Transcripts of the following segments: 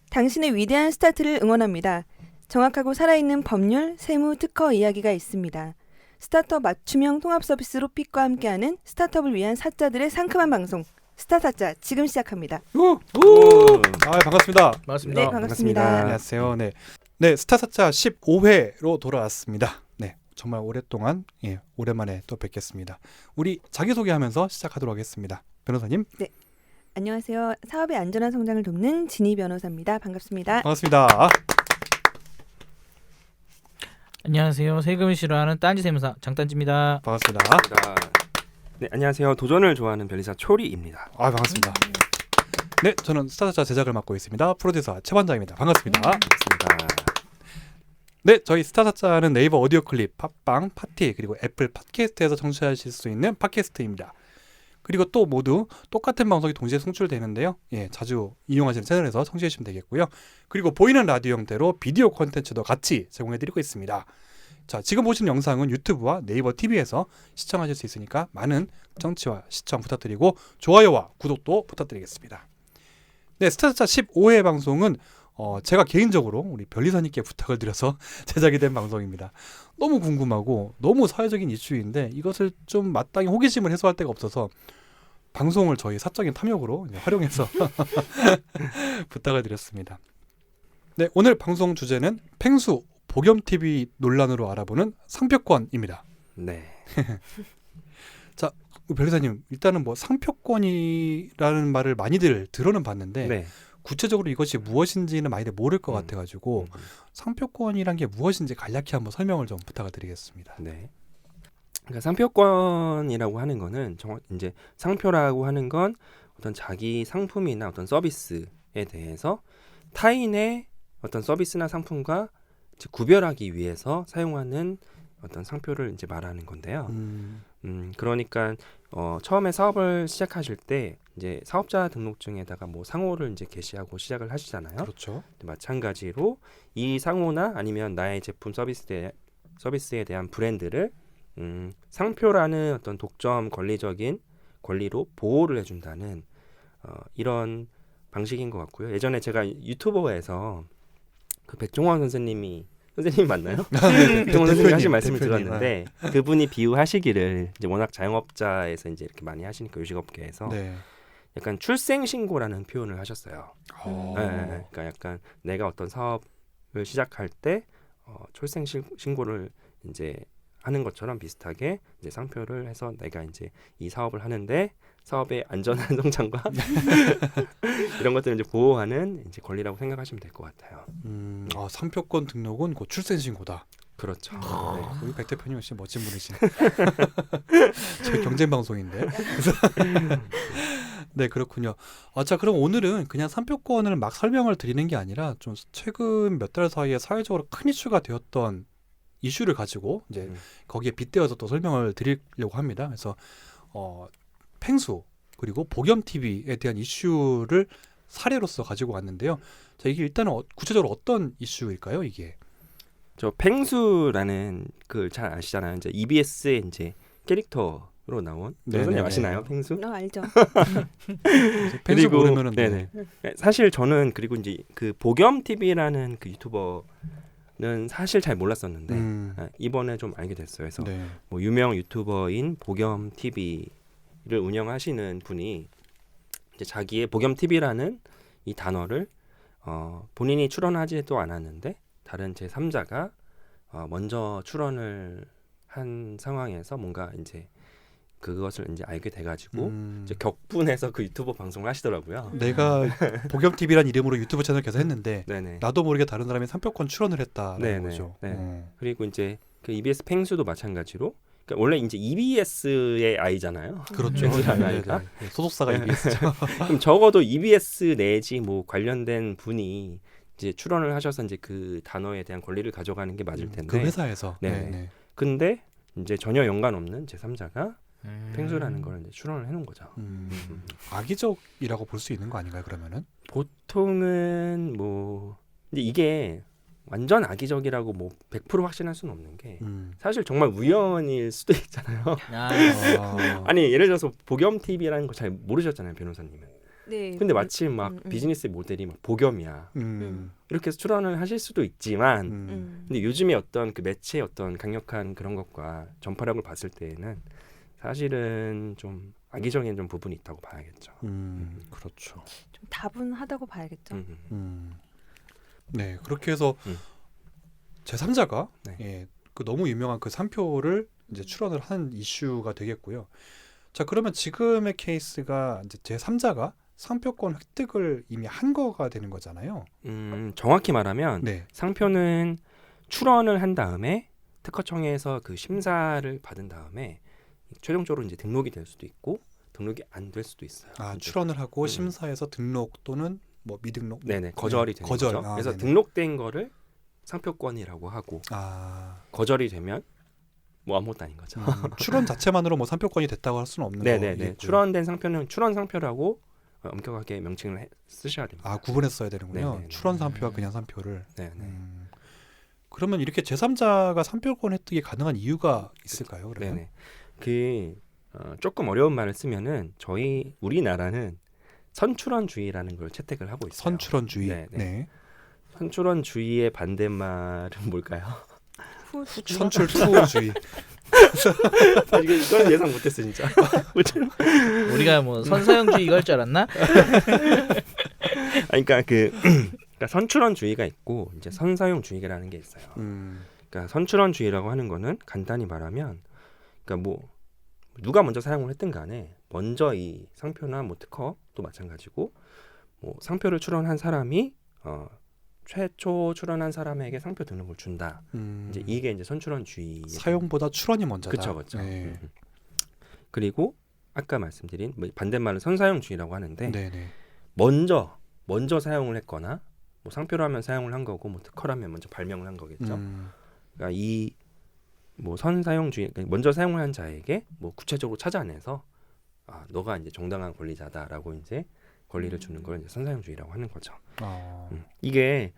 당신의 위대한 스타트를 응원합니다. 정확하고 살아있는 법률, 세무, 특허 이야기가 있습니다. 스타트업 맞춤형 통합 서비스로 픽과 함께하는 스타트업을 위한 사자들의 상큼한 방송 스타사자 지금 시작합니다. 반갑습니다. 반갑습니다. 네, 반갑습니다. 안녕하세요. 네, 스타사자 15회로 돌아왔습니다. 네, 정말 오랫동안 오랜만에 또 뵙겠습니다. 우리 자기소개하면서 시작하도록 하겠습니다. 변호사님. 네. 안녕하세요. 사업의 안전한 성장을 돕는 진희 변호사입니다. 반갑습니다. 반갑습니다. 안녕하세요. 세금을 싫어하는 딴지 세무사 장딴지입니다. 반갑습니다. 네, 안녕하세요. 도전을 좋아하는 변리사 초리입니다. 반갑습니다. 네, 저는 스타사자 제작을 맡고 있습니다. 프로듀서 최반장입니다. 반갑습니다. 반갑습니다. 네, 저희 스타사자는 네이버 오디오 클립, 팟빵, 파티 그리고 애플 팟캐스트에서 청취하실 수 있는 팟캐스트입니다. 그리고 또 모두 똑같은 방송이 동시에 송출되는데요. 자주 이용하시는 채널에서 청취해 주시면 되겠고요. 그리고 보이는 라디오 형태로 비디오 콘텐츠도 같이 제공해드리고 있습니다. 자, 지금 보시는 영상은 유튜브와 네이버 TV에서 시청하실 수 있으니까 많은 청취와 시청 부탁드리고 좋아요와 구독도 부탁드리겠습니다. 네, 스타사자 15회 방송은 제가 개인적으로 우리 변리사님께 부탁을 드려서 제작이 된 방송입니다. 너무 궁금하고 너무 사회적인 이슈인데 이것을 좀 마땅히 호기심을 해소할 데가 없어서 방송을 저희 사적인 탐욕으로 활용해서 부탁을 드렸습니다. 네, 오늘 방송 주제는 팽수 복염TV 논란으로 알아보는 상표권입니다. 네. 자, 변리사님, 일단은 상표권이라는 말을 많이들 들어는 봤는데 네. 구체적으로 이것이 무엇인지는 많이들 모를 것 같아가지고 상표권이란 게 무엇인지 간략히 한번 설명을 좀 부탁을 드리겠습니다. 네. 그러니까 상표권이라고 하는 거는 이제 상표라고 하는 건 어떤 자기 상품이나 어떤 서비스에 대해서 타인의 어떤 서비스나 상품과 이제 구별하기 위해서 사용하는 어떤 상표를 이제 말하는 건데요. 그러니까 처음에 사업을 시작하실 때 이제 사업자 등록증에다가 상호를 이제 게시하고 시작을 하시잖아요. 그렇죠. 마찬가지로 이 상호나 아니면 나의 제품 서비스에 대한 브랜드를 상표라는 어떤 독점 권리적인 권리로 보호를 해준다는 이런 방식인 것 같고요. 예전에 제가 유튜버에서 그 백종원 선생님 맞나요? 백종원 선생님이 하신 말씀을 들었는데 그분이 비유하시기를 이제 워낙 자영업자에서 이제 이렇게 많이 하시니까 요식업계에서 약간 출생신고라는 표현을 하셨어요. 네, 그러니까 약간 내가 어떤 사업을 시작할 때 출생신고를 이제 하는 것처럼 비슷하게 이제 상표를 해서 내가 이제 이 사업을 하는데 사업의 안전한 성장과 이런 것들을 이제 보호하는 이제 권리라고 생각하시면 될 것 같아요. 상표권 등록은 곧 출생신고다. 그렇죠. 우리 백 대표님 역시 멋진 분이시네. 저희 경쟁 방송인데. 네, 그렇군요. 자, 그럼 오늘은 그냥 상표권을 막 설명을 드리는 게 아니라 좀 최근 몇 달 사이에 사회적으로 큰 이슈가 되었던 이슈를 가지고 이제 거기에 빗대어서 또 설명을 드리려고 합니다. 그래서 팽수 그리고 복염TV에 대한 이슈를 사례로서 가지고 왔는데요. 자, 이게 일단은 구체적으로 어떤 이슈일까요, 이게? 저 팽수라는 그 잘 아시잖아요. 이제 EBS의 이제 캐릭터로 나온. 선생님 아시나요, 팽수? 알죠. 팽수 모르면은 네네. 사실 저는 그리고 이제 그 복염TV라는 그 유튜버는 사실 잘 몰랐었는데 이번에 좀 알게 됐어요. 그래서 유명 유튜버인 복염TV를 운영하시는 분이 이제 자기의 복염TV라는 이 단어를 본인이 출연하지도 않았는데 다른 제3자가 먼저 출연을 한 상황에서 뭔가 이제 그것을 이제 알게 돼가지고 이제 격분해서 그 유튜버 방송을 하시더라고요. 내가 복염TV란 이름으로 유튜브 채널 계속 했는데 네네. 나도 모르게 다른 사람이 상표권 출연을 했다는 거죠. 네. 그리고 이제 그 EBS 팽수도 마찬가지로 그러니까 원래 이제 EBS의 아이잖아요. 그렇죠. 아이가. 소속사가 EBS죠. 그럼 적어도 EBS 내지 뭐 관련된 분이 이제 출연을 하셔서 이제 그 단어에 대한 권리를 가져가는 게 맞을 텐데. 그 회사에서. 네. 근데 이제 전혀 연관 없는 제3자가 펭수라는 걸 이제 출원을 해놓은 거죠. 악의적이라고 볼 수 있는 거 아닌가요? 그러면은 보통은 뭐 근데 이게 완전 악의적이라고 뭐 100% 확신할 수는 없는 게 사실 정말 우연일 수도 있잖아요. 아니 예를 들어서 복염 TV라는 거 잘 모르셨잖아요, 변호사님은. 네. 근데 마침 막 비즈니스 모델이 막 복염이야. 이렇게 해서 출원을 하실 수도 있지만 근데 요즘에 어떤 그 매체의 어떤 강력한 그런 것과 전파력을 봤을 때에는 사실은 좀 악의적인 좀 부분이 있다고 봐야겠죠. 그렇죠. 좀 다분하다고 봐야겠죠. 네, 그렇게 해서 제3자가 네. 예, 그 너무 유명한 그 3표를 이제 출원을 한 이슈가 되겠고요. 자, 그러면 지금의 케이스가 이제 제3자가 상표권 획득을 이미 한 거가 되는 거잖아요. 정확히 말하면 네. 상표는 출원을 한 다음에 특허청에서 그 심사를 받은 다음에 최종적으로 이제 등록이 될 수도 있고 등록이 안 될 수도 있어요. 아, 이제. 출원을 하고 심사에서 등록 또는 뭐 미등록 네네 거절이 되는 거절. 거죠. 아, 그래서 네네. 등록된 거를 상표권이라고 하고 아, 거절이 되면 뭐 아무것도 아닌 거죠. 출원 자체만으로 뭐 상표권이 됐다고 할 수는 없는 네네네 거겠고요. 출원된 상표는 출원 상표라고 엄격하게 명칭을 쓰셔야 됩니다. 아, 구분해서 써야 되는군요. 네네네. 출원 상표와 그냥 상표를. 네네. 그러면 이렇게 제3자가 상표권 획득이 가능한 이유가 있을까요? 그러면? 네네. 조금 어려운 말을 쓰면은 우리나라는 선출원주의라는 걸 채택을 하고 있어요. 선출원주의. 네네. 네. 선출원주의의 반대말은 뭘까요? 선출투주의. 이건 예상 못했어 진짜. 우리가 뭐 선사형주의 이걸 줄 알았나? 그러니까 그러니까 선출원주의가 있고 이제 선사용주의라는 게 있어요. 그러니까 선출원주의라고 하는 거는 간단히 말하면, 그러니까 뭐 누가 먼저 사용을 했든 간에 먼저 이 상표나 뭐 특허도 마찬가지고 뭐 상표를 출원한 사람이 최초 출원한 사람에게 상표 등록을 준다. 이제 이게 이제 선출원주의. 사용보다 출원이 먼저다. 그렇죠, 그렇죠. 네. 그리고 아까 말씀드린 뭐 반대말은 선사용주의라고 하는데 네네. 먼저 사용을 했거나 뭐 상표라면 사용을 한 거고 뭐 특허라면 먼저 발명을 한 거겠죠. 그러니까 이 뭐 선사용주의, 그러니까 먼저 사용을 한 자에게 뭐 구체적으로 찾아내서 너가 이제 정당한 권리자다라고 이제 권리를 주는 걸 이제 선사용주의라고 하는 거죠. 이게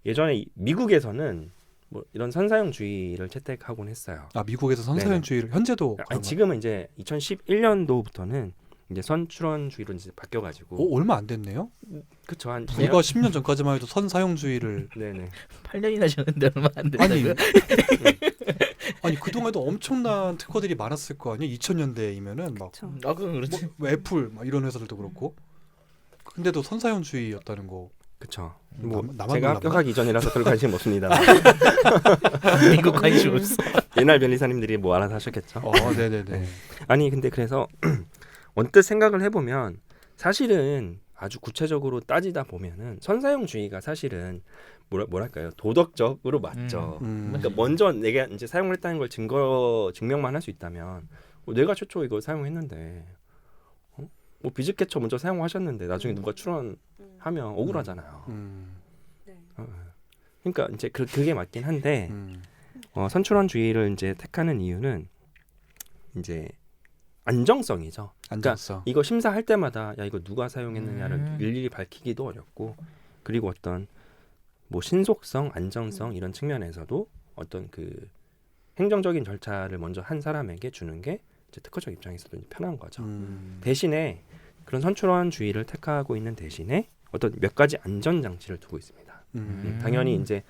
예전에 미국에서는 뭐 이런 선사용주의를 채택하곤 했어요. 아, 미국에서 선사용주의를 현재도 아니, 그런가요? 지금은 이제 2011년도부터는 이제 선출원주의로 이제 바뀌어가지고. 얼마 안 됐네요. 그쵸, 한 불과 10년 전까지만 해도 선사용주의를 네네. 8년이나 지났는데 얼마 안 아니 됐다고요? 아니 그동안에도 엄청난 특허들이 많았을 거 아니에요. 2000년대이면은 막 그렇죠. 그건 그렇지. 뭐 애플 막 이런 회사들도 그렇고. 근데도 선사용주의였다는 거. 그쵸. 뭐 나만 제가 몰랐나? 합격하기 이전이라서 별 관심 없습니다. 미국 관심 없어. 옛날 변리사님들이 뭐 알아서 하셨겠죠. 네네네. 네. 아니 근데 그래서 언뜻 생각을 해보면 사실은 아주 구체적으로 따지다 보면은 선사용주의가 사실은 뭐랄까요, 도덕적으로 맞죠. 그러니까 먼저 내가 이제 사용을 했다는 걸 증명만 할 수 있다면 내가 최초 이걸 사용했는데 뭐 비즈캐쳐 먼저 사용하셨는데 나중에 누가 출원하면 억울하잖아요. 그러니까 이제 그게 맞긴 한데 선출원주의를 이제 택하는 이유는 이제 안정성이죠. 안정성. 이거 심사할 때마다 야 이거 누가 사용했느냐를 일일이 밝히기도 어렵고, 그리고 어떤 뭐 신속성, 안정성 이런 측면에서도 어떤 그 행정적인 절차를 먼저 한 사람에게 주는 게 이제 특허적 입장에서도 편한 거죠. 대신에 그런 선출원주의를 택하고 있는 대신에 어떤 몇 가지 안전 장치를 두고 있습니다. 당연히 이제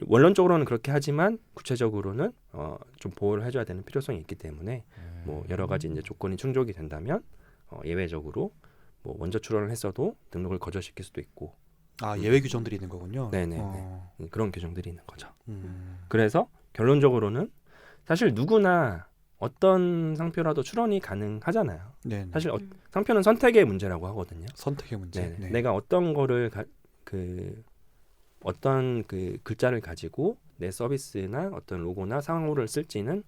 원론적으로는 그렇게 하지만 구체적으로는 좀 보호를 해줘야 되는 필요성이 있기 때문에 뭐 여러 가지 이제 조건이 충족이 된다면 예외적으로 뭐 먼저 출원을 했어도 등록을 거절시킬 수도 있고. 예외 규정들이 있는 거군요. 네네. 그런 규정들이 있는 거죠. 그래서 결론적으로는 사실 누구나 어떤 상표라도 출원이 가능하잖아요. 네네. 사실 상표는 선택의 문제라고 하거든요. 선택의 문제. 네. 네. 내가 어떤 거를 어떤 그 글자를 가지고 내 서비스나 어떤 로고나 상호를 쓸지는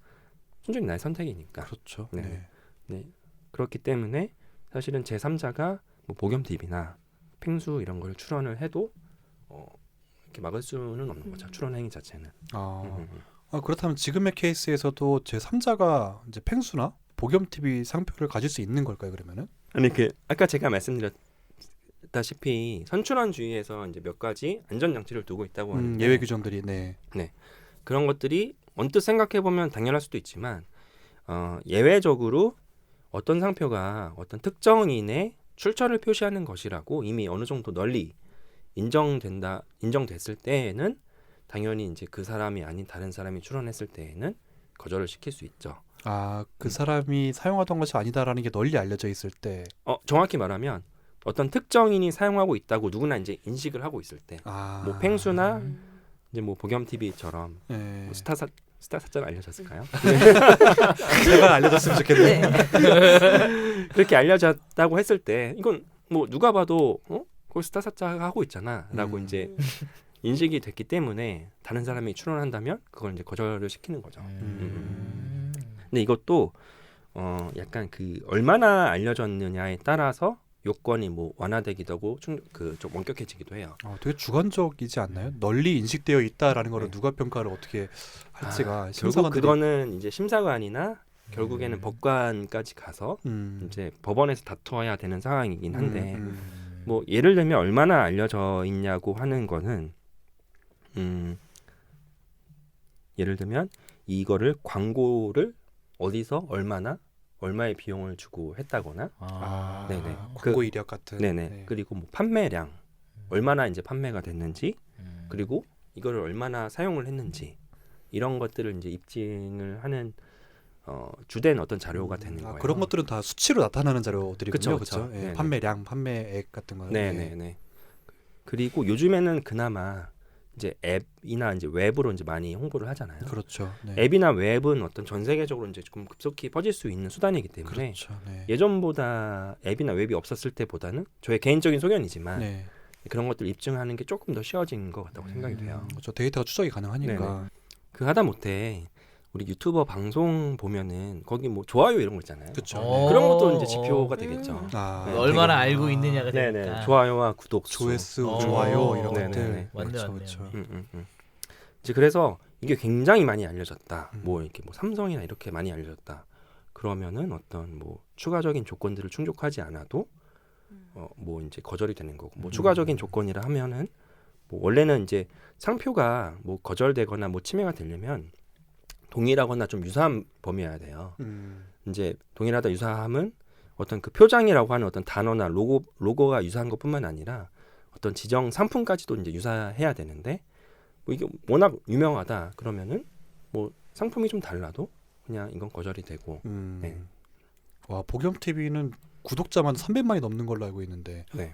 순전히 나의 선택이니까. 그렇죠. 네. 네. 그렇기 때문에 사실은 제3자가 뭐 복염 TV나 펭수 이런 걸 출원을 해도 이렇게 막을 수는 없는 거죠. 출원 행위 자체는. 그렇다면 지금의 케이스에서도 제 3자가 이제 펭수나 복염 TV 상표를 가질 수 있는 걸까요? 그러면은? 아니 그 아까 제가 말씀드렸다시피 선출원주의에서 이제 몇 가지 안전 장치를 두고 있다고 하는데 예외 규정들이 네. 그런 것들이 언뜻 생각해 보면 당연할 수도 있지만 예외적으로 어떤 상표가 어떤 특정인의 출처를 표시하는 것이라고 이미 어느 정도 널리 인정됐을 때에는 당연히 이제 그 사람이 아닌 다른 사람이 출원했을 때에는 거절을 시킬 수 있죠. 그 사람이 사용하던 것이 아니다라는 게 널리 알려져 있을 때. 정확히 말하면 어떤 특정인이 사용하고 있다고 누구나 이제 인식을 하고 있을 때, 뭐 펭수나 이제 뭐 복염 TV처럼 네. 뭐 스타사전 알려졌을까요? 제발 알려줬으면 좋겠네. 그렇게 알려졌다고 했을 때 이건 뭐 누가 봐도 그걸 스타사자가 하고 있잖아라고 이제 인식이 됐기 때문에 다른 사람이 출원한다면 그걸 이제 거절을 시키는 거죠. 근데 이것도 약간 그 얼마나 알려졌느냐에 따라서 요건이 뭐 완화되기도 하고 좀 엄격해지기도 해요. 되게 주관적이지 않나요? 널리 인식되어 있다라는 거를 네. 누가 평가를 어떻게 할지가 결국 심사관들이 그거는 이제 심사관이나 결국에는 법관까지 가서 이제 법원에서 다투어야 되는 상황이긴 한데 뭐 예를 들면 얼마나 알려져 있냐고 하는 거는 예를 들면 이거를 광고를 어디서 얼마의 비용을 주고 했다거나 네네. 광고 이력 같은. 네네. 네. 그리고 뭐 판매량 얼마나 이제 판매가 됐는지 그리고 이거를 얼마나 사용을 했는지 이런 것들을 이제 입증을 하는 주된 어떤 자료가 되는 거예요. 그런 것들은 다 수치로 나타나는 자료들이군요. 그쵸. 그렇죠? 예, 네네. 판매량, 판매액 같은 거. 네네네. 그리고 요즘에는 그나마 이제 앱이나 이제 웹으로 이제 많이 홍보를 하잖아요. 그렇죠. 네. 앱이나 웹은 어떤 전 세계적으로 이제 조금 급속히 퍼질 수 있는 수단이기 때문에 그렇죠. 네. 예전보다 앱이나 웹이 없었을 때보다는 저의 개인적인 소견이지만 네. 그런 것들 입증하는 게 조금 더 쉬워진 것 같다고 생각이 돼요. 그렇죠. 데이터가 추적이 가능하니까. 그 하다못해 우리 유튜버 방송 보면은 거기 뭐 좋아요 이런 거 있잖아요. 그렇죠. 그런 것도 이제 지표가 되겠죠. 네. 얼마나 알고 있느냐가 네네. 되니까. 좋아요와 구독 수. 조회수, 어. 좋아요 이런 네네네. 것들. 맞네, 그렇죠, 맞네, 그렇죠. 맞네. 이제 그래서 이게 굉장히 많이 알려졌다. 뭐 이렇게 뭐 삼성이나 이렇게 많이 알려졌다. 그러면은 어떤 뭐 추가적인 조건들을 충족하지 않아도 뭐 이제 거절이 되는 거고. 뭐 추가적인 조건이라 하면은 뭐 원래는 이제 상표가 뭐 거절되거나 뭐 침해가 되려면 동일하거나 좀 유사한 범위여야 돼요. 이제 동일하다 유사함은 어떤 그 표장이라고 하는 어떤 단어나 로고가 유사한 것뿐만 아니라 어떤 지정 상품까지도 이제 유사해야 되는데 뭐 이게 워낙 유명하다 그러면은 뭐 상품이 좀 달라도 그냥 이건 거절이 되고. 네. 와, 복염 TV는 구독자만 300만이 넘는 걸로 알고 있는데. 네.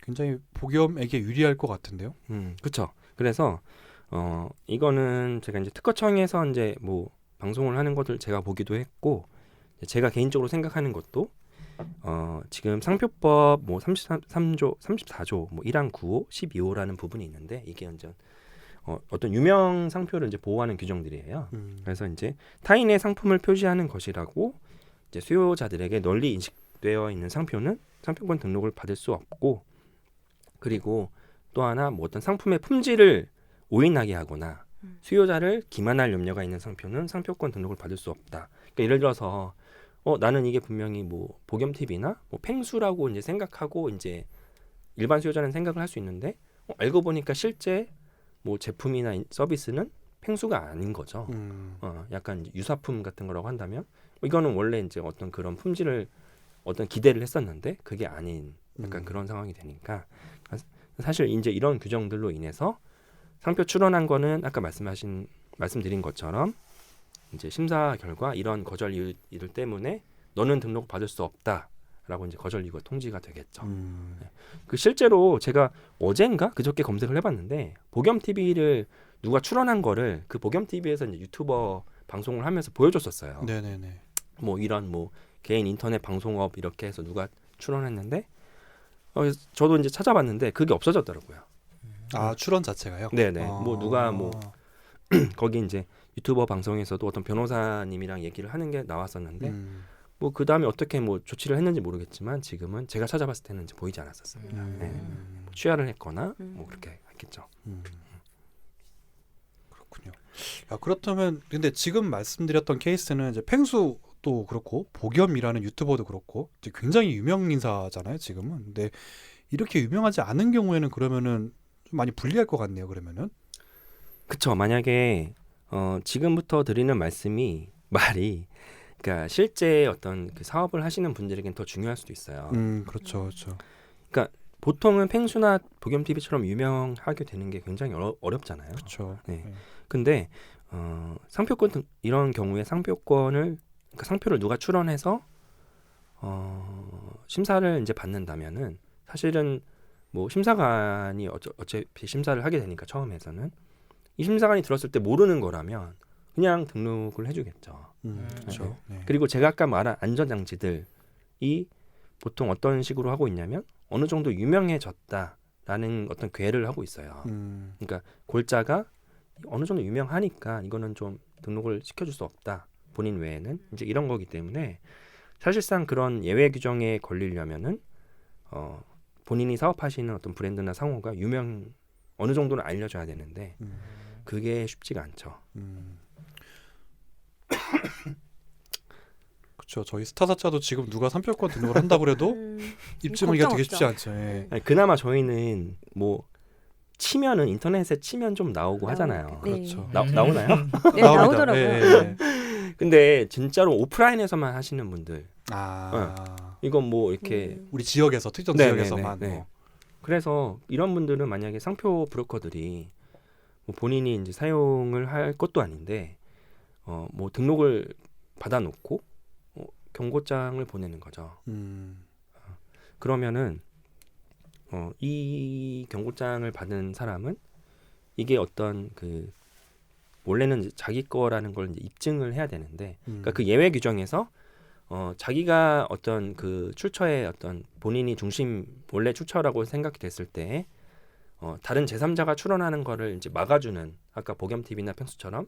굉장히 복염에게 유리할 것 같은데요. 그렇죠. 그래서 이거는 제가 이제 특허청에서 이제 뭐 방송을 하는 것들 제가 보기도 했고 제가 개인적으로 생각하는 것도 지금 상표법 뭐 33조, 34조, 뭐 1항 9호, 12호라는 부분이 있는데 이게 완전 어떤 유명 상표를 이제 보호하는 규정들이에요. 그래서 이제 타인의 상품을 표시하는 것이라고 이제 수요자들에게 널리 인식되어 있는 상표는 상표권 등록을 받을 수 없고 그리고 또 하나 뭐 어떤 상품의 품질을 오인하게 하거나 수요자를 기만할 염려가 있는 상표는 상표권 등록을 받을 수 없다. 그러니까 예를 들어서 나는 이게 분명히 뭐 복염 TV나 뭐 펭수라고 이제 생각하고 이제 일반 수요자는 생각을 할 수 있는데 알고 보니까 실제 뭐 제품이나 서비스는 펭수가 아닌 거죠. 약간 이제 유사품 같은 거라고 한다면 이거는 원래 이제 어떤 그런 품질을 어떤 기대를 했었는데 그게 아닌 약간 그런 상황이 되니까 사실 이제 이런 규정들로 인해서 상표 출원한 거는 아까 말씀드린 것처럼 이제 심사 결과 이런 거절 이유들 때문에 너는 등록 받을 수 없다라고 이제 거절 이유가 통지가 되겠죠. 네. 그 실제로 제가 어젠가 그저께 검색을 해봤는데 복염 TV를 누가 출원한 거를 그 복염 TV에서 이제 유튜버 방송을 하면서 보여줬었어요. 네네네. 뭐 이런 뭐 개인 인터넷 방송업 이렇게 해서 누가 출원했는데 저도 이제 찾아봤는데 그게 없어졌더라고요. 출원 자체가요? 네네. 뭐 누가 뭐 거기 이제 유튜버 방송에서도 어떤 변호사님이랑 얘기를 하는 게 나왔었는데 뭐 그 다음에 어떻게 뭐 조치를 했는지 모르겠지만 지금은 제가 찾아봤을 때는 이제 보이지 않았었습니다. 네. 뭐 취하를 했거나 뭐 그렇게 했겠죠. 그렇군요. 야, 그렇다면 근데 지금 말씀드렸던 케이스는 이제 펭수도 그렇고 보겸이라는 유튜버도 그렇고 이제 굉장히 유명 인사잖아요, 지금은. 근데 이렇게 유명하지 않은 경우에는 그러면은 좀 많이 불리할 것 같네요, 그러면은. 그쵸. 만약에 지금부터 드리는 말이 그러니까 실제 어떤 그 사업을 하시는 분들에겐 더 중요할 수도 있어요. 그렇죠, 그렇죠. 보통은 펭수나 보겸 TV처럼 유명하게 되는 게 굉장히 어렵잖아요. 그렇죠. 네. 근데 상표권 이런 경우에 상표권을 그러니까 상표를 누가 출원해서 심사를 이제 받는다면은 사실은 뭐 심사관이 어차피 심사를 하게 되니까 처음에서는 이 심사관이 들었을 때 모르는 거라면 그냥 등록을 해주겠죠. 그렇죠. 네. 그리고 제가 아까 말한 안전장치들이 보통 어떤 식으로 하고 있냐면 어느 정도 유명해졌다라는 어떤 궤를 하고 있어요. 그러니까 골자가 어느 정도 유명하니까 이거는 좀 등록을 시켜줄 수 없다. 본인 외에는 이제 이런 거기 때문에 사실상 그런 예외 규정에 걸리려면은 본인이 사업하시는 어떤 브랜드나 상호가 어느 정도는 알려져야 되는데 그게 쉽지가 않죠. 그렇죠. 저희 스타사자도 지금 누가 상표권 등록을 한다고 해도 입증하기가 되게 쉽지 않죠. 예. 아니, 그나마 저희는 뭐 치면은 인터넷에 치면 좀 나오고 하잖아요. 네. 그렇죠. 나오나요? 네, 나옵니다. 나오더라고요. 예, 예. 근데 진짜로 오프라인에서만 하시는 분들 아, 이건 뭐 이렇게 우리 지역에서 특정 네, 지역에서만. 네, 네. 그래서 이런 분들은 만약에 상표 브로커들이 뭐 본인이 이제 사용을 할 것도 아닌데 뭐 등록을 받아놓고 경고장을 보내는 거죠. 그러면은 이 경고장을 받은 사람은 이게 어떤 그 원래는 이제 자기 거라는 걸 이제 입증을 해야 되는데, 그러니까 그 예외 규정에서 자기가 어떤 그 출처의 어떤 본인이 중심 원래 출처라고 생각이 됐을 때 다른 제3자가 출원하는 거를 이제 막아주는 아까 보겸 TV나 펭수처럼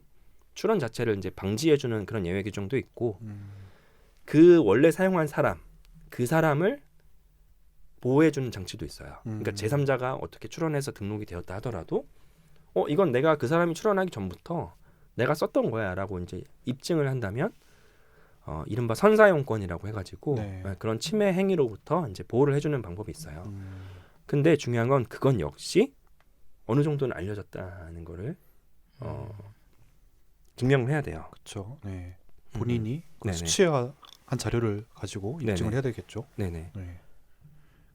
출원 자체를 이제 방지해주는 그런 예외 규정도 있고 그 원래 사용한 사람 그 사람을 보호해주는 장치도 있어요. 그러니까 제3자가 어떻게 출원해서 등록이 되었다 하더라도 이건 내가 그 사람이 출원하기 전부터 내가 썼던 거야라고 이제 입증을 한다면 이른바 선사용권이라고 해가지고 네. 그런 침해 행위로부터 이제 보호를 해주는 방법이 있어요. 근데 중요한 건 그건 역시 어느 정도는 알려졌다는 거를 증명을 해야 돼요. 그렇죠. 네. 본인이 그 네네. 수치한 자료를 가지고 입증을 네네. 해야 되겠죠. 네네. 네.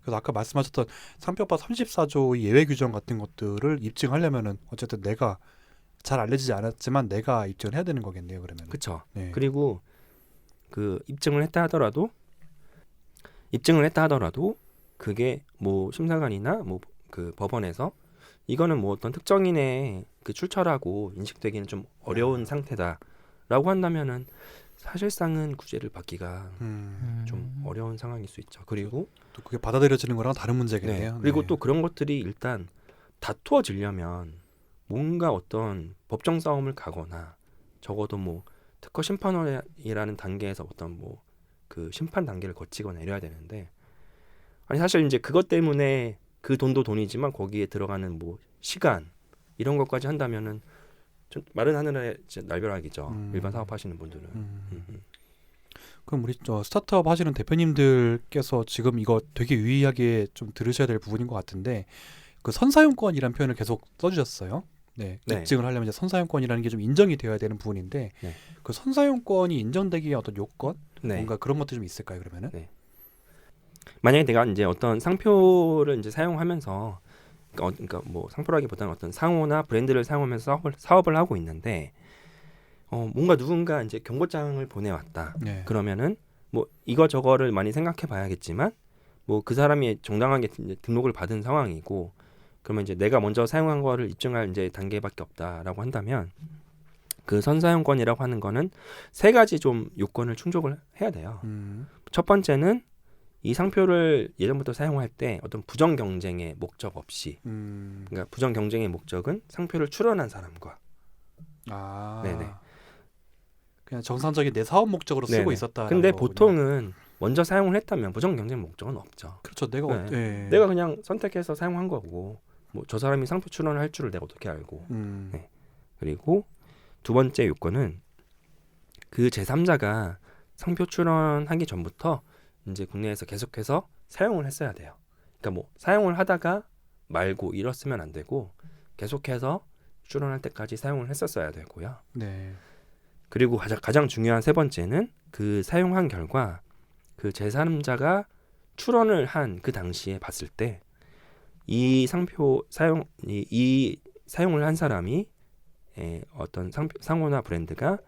그래서 아까 말씀하셨던 상표법 34조의 예외 규정 같은 것들을 입증하려면은 어쨌든 내가 잘 알려지지 않았지만 내가 입증을 해야 되는 거겠네요. 그러면. 그렇죠. 네. 그리고 그 입증을 했다 하더라도 그게 뭐 심사관이나 뭐 그 법원에서 이거는 뭐 어떤 특정인의 그 출처라고 인식되기는 좀 어려운 상태다라고 한다면은 사실상은 구제를 받기가 좀 어려운 상황일 수 있죠. 그리고 또 그게 받아들여지는 거랑 다른 문제겠네요. 네. 그리고 네. 또 그런 것들이 일단 다투어지려면 뭔가 어떤 법정 싸움을 가거나 적어도 뭐 특허 심판원이라는 단계에서 어떤 뭐 그 심판 단계를 거치거나 이래야 되는데 아니 사실 이제 그것 때문에 그 돈도 돈이지만 거기에 들어가는 뭐 시간 이런 것까지 한다면은 좀 마른 하늘의 날벼락이죠. 일반 사업하시는 분들은. 그럼 우리 스타트업 하시는 대표님들께서 지금 이거 되게 유의하게 좀 들으셔야 될 부분인 것 같은데 그 선사용권이라는 표현을 계속 써주셨어요. 네, 네. 입증을 하려면 이제 선사용권이라는 게 좀 인정이 되어야 되는 부분인데 네. 그 선사용권이 인정되기 위한 어떤 요건, 네. 뭔가 그런 것도 좀 있을까요? 그러면은? 네. 만약에 내가 이제 어떤 상표를 이제 사용하면서 그러니까 뭐 상표라기보다는 어떤 상호나 브랜드를 사용하면서 사업을 하고 있는데 뭔가 누군가 이제 경고장을 보내왔다. 네. 그러면은 뭐 이거 저거를 많이 생각해봐야겠지만 뭐 그 사람이 정당하게 이제 등록을 받은 상황이고 그러면 이제 내가 먼저 사용한 거를 입증할 이제 단계밖에 없다라고 한다면 그 선사용권이라고 하는 거는 세 가지 좀 요건을 충족을 해야 돼요. 첫 번째는 이 상표를 예전부터 사용할 때 어떤 부정 경쟁의 목적 없이 그러니까 부정 경쟁의 목적은 상표를 출원한 사람과 네네. 그냥 정상적인 내 사업 목적으로 쓰고 네네. 있었다. 근데 보통은 먼저 사용을 했다면 부정 경쟁 목적은 없죠. 그렇죠. 내가 네. 네. 내가 그냥 선택해서 사용한 거고 뭐 저 사람이 상표 출원을 할 줄을 내가 어떻게 알고 네. 그리고 두 번째 요건은 그 제3자가 상표 출원하기 전부터 이제 국내에서 계속해서 사용을 했어야 돼요. 그러니까 뭐 사용을 하다가 말고 잃었으면 안 되고 계속해서 출원할 때까지 사용을 했었어야 되고요. 네. 그리고 가장 중요한 세 번째는 그 사용한 결과 그 제3자가 출원을 한 그 당시에 봤을 때 이 상표 이 사용을 한 사람이 어떤 상호나 브랜드가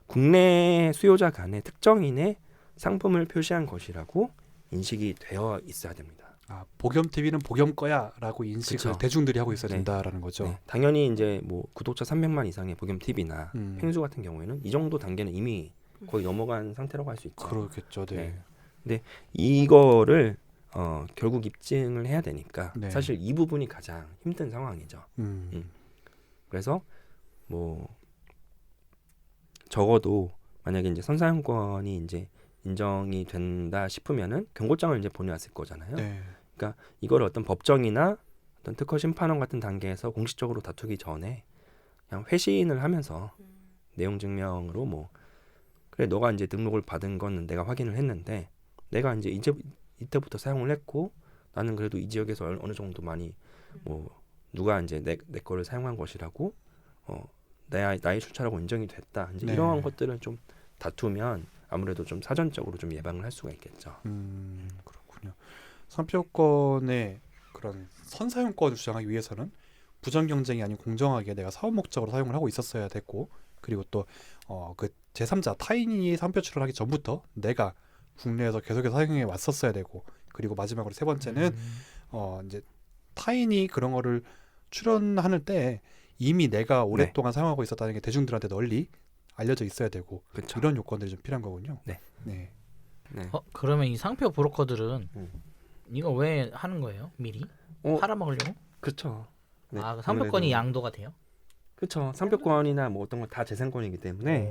국내 수요자 간의 특정인의 상품을 표시한 것이라고 인식이 되어 있어야 됩니다. 아, 복염 TV는 복염 거야라고 인식을 그쵸. 대중들이 하고 있어야 네. 된다라는 거죠. 네, 당연히 이제 뭐 구독자 300만 이상의 복염 TV나 음. 횡수 같은 경우에는 이 정도 단계는 이미 거의 넘어간 상태라고 할 수 있죠. 그렇겠죠. 네. 네. 근데 이거를 결국 입증을 해야 되니까 네. 사실 이 부분이 가장 힘든 상황이죠. 그래서 뭐 적어도 만약에 이제 선사용권이 이제 인정이 된다 싶으면은 경고장을 이제 보내왔을 거잖아요. 네. 이걸 어떤 법정이나 어떤 특허 심판원 같은 단계에서 공식적으로 다투기 전에 그냥 회신을 하면서 내용 증명으로 뭐 그래 너가 이제 등록을 받은 건 내가 확인을 했는데 내가 이제 이때부터 사용을 했고 나는 그래도 이 지역에서 어느 정도 많이 뭐 누가 이제 내 거를 사용한 것이라고 나의 출처라고 인정이 됐다. 이제 네. 이런 것들을 좀 다투면 아무래도 좀 사전적으로 좀 예방을 할 수가 있겠죠. 그렇군요. 상표권의 그런 선사용권을 주장하기 위해서는 부정 경쟁이 아닌 공정하게 내가 사업 목적으로 사용을 하고 있었어야 됐고, 그리고 또 그 제3자 타인이 상표 출원하기 전부터 내가 국내에서 계속해서 사용해 왔었어야 되고, 그리고 마지막으로 세 번째는 이제 타인이 그런 거를 출원하는 때 이미 내가 오랫동안 사용하고 있었다는 게 대중들한테 널리 알려져 있어야 되고, 그렇죠. 이런 요건들이 좀 필요한 거군요. 네. 네. 네. 그러면 이 상표 브로커들은 음. 이거 왜 하는 거예요? 미리 팔아먹으려고? 그렇죠. 네, 아, 그 상표권이 아무래도- 양도가 돼요? 그렇죠. 상표권이나 뭐 어떤 건 다 재산권이기 때문에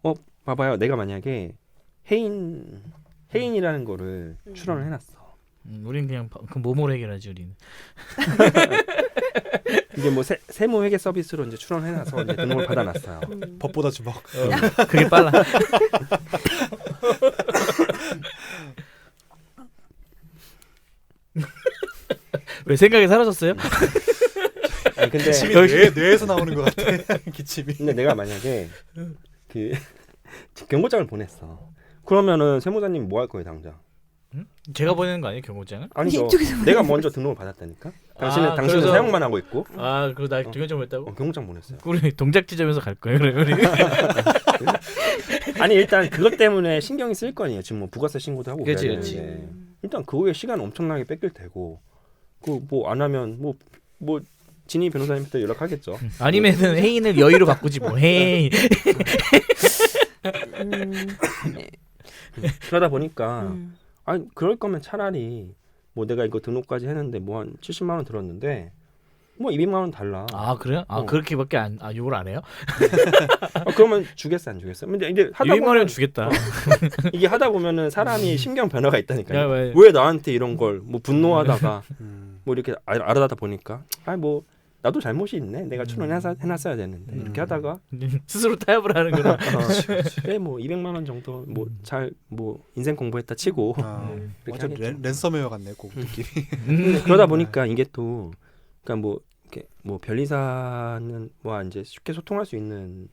오. 봐봐요. 내가 만약에 해인이라는 거를 출원을 해놨어. 우린 그냥 그 몸으로 해결하지 우리는. 이게 뭐 세무 회계 서비스로 이제 출원해놔서 이제 등록을 받아놨어요. 법보다 주먹. 그게 빨라. 왜 생각이 사라졌어요? 아니, 근데 기침이 뇌에서 나오는 것 같아. 기침이. 근데 내가 만약에 그 경고장을 보냈어. 그러면은 세무사님 뭐 할 거예요 당장? 제가 보내는 거 아니에요 경고장을? 아니죠. 이쪽에서 내가 먼저 등록을 받았다니까. 당신은 그래서- 사용만 하고 있고 아, 그리고 나 경고장 했다고? 경고장 보냈어요. 우리 동작 지점에서 갈 거예요, 그래 우리. 아니 일단 그것 때문에 신경이 쓸 거 아니에요. 지금 뭐 부가세 신고도 하고 그치, 그래야 그치. 되는데 일단 그거에 시간 엄청나게 뺏길 테고 그 뭐 안 하면 뭐 진희 변호사님한테 연락하겠죠. 아니면은 해인을 여의로 바꾸지 뭐 해인. 그러다 보니까 음. 아니 그럴 거면 차라리 뭐 내가 이거 등록까지 했는데 뭐 한 70만 원 들었는데 뭐 200만 원 달라. 아 그래요? 아 그렇게밖에 욕을 안 해요? 그러면 주겠어 안 주겠어? 근데 이제 하다 200만 원 보면 주겠다. 이게 하다 보면은 사람이 심경 변화가 있다니까요. 야, 왜? 왜 나한테 이런 걸 뭐 분노하다가 뭐 이렇게 알아다 보니까 뭐 나도 잘못이 있네. 내가 출원해놨어야 되는데 이렇게 하다가 스스로 타협을 하는구나. 그래 뭐 200만 원 정도 뭐 잘 뭐 인생 공부했다 치고 이렇게 완전 하겠죠. 랜섬웨어 같네, 그 느낌이. 근데 그러다 보니까 이게 또 그러니까 뭐 이렇게 뭐 변리사는 뭐 이제 쉽게 소통할 수 있는